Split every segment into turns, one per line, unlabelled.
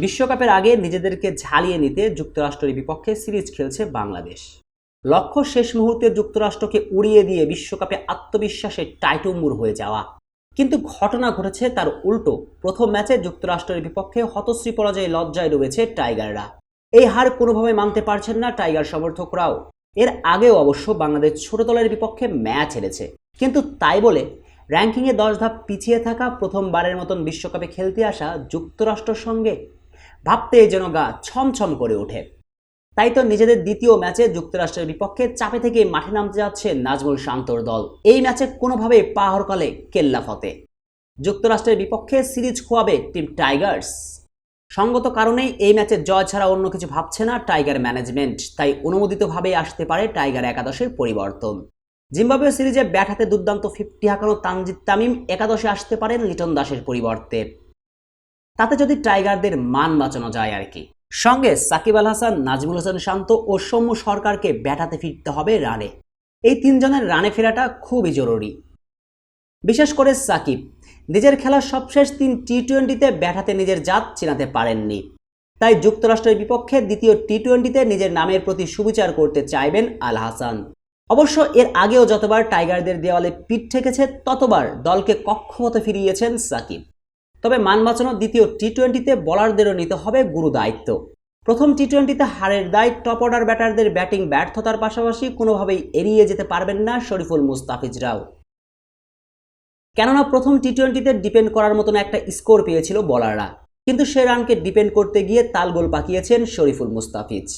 বিশ্বকাপের আগে নিজেদেরকে ঝালিয়ে নিতে যুক্তরাষ্ট্রের বিপক্ষে সিরিজ খেলছে বাংলাদেশ। লক্ষ্য শেষ মুহূর্তে যুক্তরাষ্ট্রকে উড়িয়ে দিয়ে বিশ্বকাপে আত্মবিশ্বাসে টাইটুম্বুর হয়ে যাওয়া। কিন্তু ঘটনা ঘটেছে তার উল্টো। প্রথম ম্যাচে যুক্তরাষ্ট্রের বিপক্ষে হতশ্রী পরাজয়ে লজ্জায় ডুবেছে টাইগাররা। এই হার কোনোভাবে মানতে পারছেন না টাইগার সমর্থকরাও। এর আগেও অবশ্য বাংলাদেশ ছোট দলের বিপক্ষে ম্যাচ হেরেছে, কিন্তু তাই বলে র্যাঙ্কিংয়ে 10 ধাপ পিছিয়ে থাকা প্রথমবারের মতন বিশ্বকাপে খেলতে আসা যুক্তরাষ্ট্রের সঙ্গে ভাবতেই যেন গা ছমছম করে ওঠে। তাই তো নিজেদের দ্বিতীয় ম্যাচে যুক্তরাষ্ট্রের বিপক্ষে চাপে থেকে মাঠে নামতে যাচ্ছে নাজমুল শান্তর দল। এই ম্যাচে কোনোভাবেই পা হরকালে কেল্লা ফতে। যুক্তরাষ্ট্রের বিপক্ষে সিরিজ খোয়াবে টিম টাইগার্স। সঙ্গত কারণেই এই ম্যাচে জয় ছাড়া অন্য কিছু ভাবছে না টাইগার ম্যানেজমেন্ট। তাই অনুমোদিতভাবেই আসতে পারে টাইগার একাদশের পরিবর্তন। জিম্বাবুয়ে সিরিজে ব্যাট হাতে দুর্দান্ত 50 হাঁকানো তানজিদ তামিম একাদশে আসতে পারেন লিটন দাসের পরিবর্তে। তাতে যদি টাইগারদের মান বাঁচানো যায় আর কি। সঙ্গে সাকিব আল হাসান, নাজমুল হোসেন শান্ত ও সৌম্য সরকারকে ব্যাট হাতে ফিরতে হবে রানে। এই তিনজনের রানে ফেরাটা খুবই জরুরি। বিশেষ করে সাকিব নিজের খেলার সবশেষ 3 টি-20তে ব্যাট হাতে নিজের জাত চেনাতে পারেননি। তাই যুক্তরাষ্ট্রের বিপক্ষে দ্বিতীয় টি-20তে নিজের নামের প্রতি সুবিচার করতে চাইবেন আল হাসান। অবশ্য এর আগেও যতবার টাইগারদের দেওয়ালে পিঠ ঠেকেছে ততবার দলকে কক্ষপথে ফিরিয়েছেন সাকিব। তবে মান বাঁচানো দ্বিতীয় টি-20তে বোলারদেরও নিতে হবে গুরু দায়িত্ব। প্রথম টি-20তে হারের দায় টপ অর্ডার ব্যাটারদের ব্যাটিং ব্যর্থতার পাশাপাশি কোনোভাবেই এড়িয়ে যেতে পারবেন না শরীফুল মুস্তাফিজরাও। কেননা প্রথম টি-20তে ডিপেন্ড করার মতন একটা স্কোর পেয়েছিল বোলাররা, কিন্তু সে রানকে ডিপেন্ড করতে গিয়ে তালগোল পাকিয়েছেন শরীফুল মুস্তাফিজ।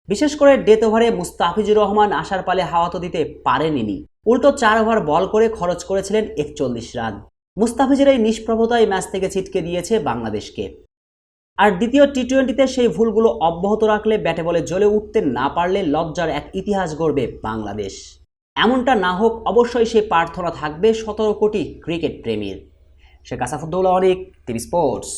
বিশেষ করে ডেথ ওভারে মুস্তাফিজুর রহমান আসার পালে হাওয়া তো দিতে পারেননি। উল্টো 4 ওভার বল করে খরচ করেছিলেন 41 রান। মুস্তাফিজের এই নিষ্প্রভতাই ম্যাচ থেকে ছিটকে দিয়েছে বাংলাদেশকে। আর দ্বিতীয় টি-20তে সেই ভুলগুলো অব্যাহত রাখলে ব্যাটে বলে জ্বলে উঠতে না পারলে লজ্জার এক ইতিহাস গড়বে বাংলাদেশ। এমনটা না হোক অবশ্যই সেই প্রার্থনা থাকবে 17 কোটি ক্রিকেট প্রেমীর। শেখ আসাদুল্লাহ অনিক, টিভি স্পোর্টস।